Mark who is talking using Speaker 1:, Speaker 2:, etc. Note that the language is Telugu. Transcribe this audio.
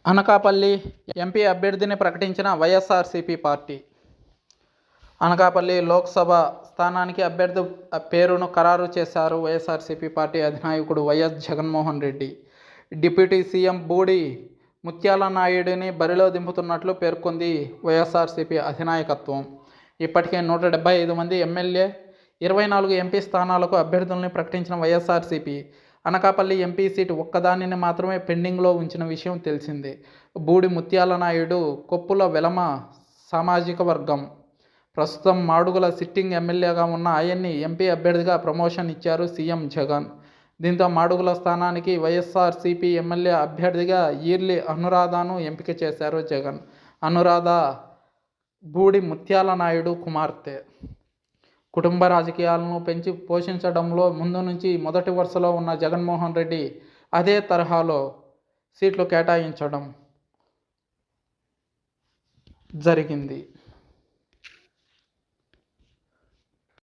Speaker 1: అనకాపల్లి ఎంపీ అభ్యర్థిని ప్రకటించిన వైఎస్ఆర్సీపీ పార్టీ. అనకాపల్లి లోక్సభ స్థానానికి అభ్యర్థి పేరును ఖరారు చేశారు వైఎస్ఆర్సీపీ పార్టీ అధినాయకుడు వైఎస్ జగన్మోహన్ రెడ్డి. డిప్యూటీ సీఎం బూడి ముత్యాల నాయుడిని బరిలో దింపుతున్నట్లు పేర్కొంది వైఎస్ఆర్సీపీ అధినాయకత్వం. ఇప్పటికే 175 మంది ఎమ్మెల్యే, 24 ఎంపీ స్థానాలకు అభ్యర్థుల్ని ప్రకటించిన వైఎస్ఆర్సీపీ అనకాపల్లి ఎంపీ సీటు ఒక్కదానిని మాత్రమే పెండింగ్లో ఉంచిన విషయం తెలిసిందే. బూడి ముత్యాల నాయుడు కొప్పుల వెలమ సామాజిక వర్గం. ప్రస్తుతం మాడుగుల సిట్టింగ్ ఎమ్మెల్యేగా ఉన్న ఆయన్ని ఎంపీ అభ్యర్థిగా ప్రమోషన్ ఇచ్చారు సీఎం జగన్. దీంతో మాడుగుల స్థానానికి వైఎస్ఆర్సీపీ ఎమ్మెల్యే అభ్యర్థిగా ఈర్లి అనురాధను ఎంపిక చేశారు జగన్. అనురాధ బూడి ముత్యాల నాయుడు కుమార్తె. కుటుంబ రాజకీయాలను పెంచి పోషించడంలో ముందు నుంచి మొదటి వరుసలో ఉన్న జగన్మోహన్ రెడ్డి అదే తరహాలో సీట్లు కేటాయించడం జరిగింది.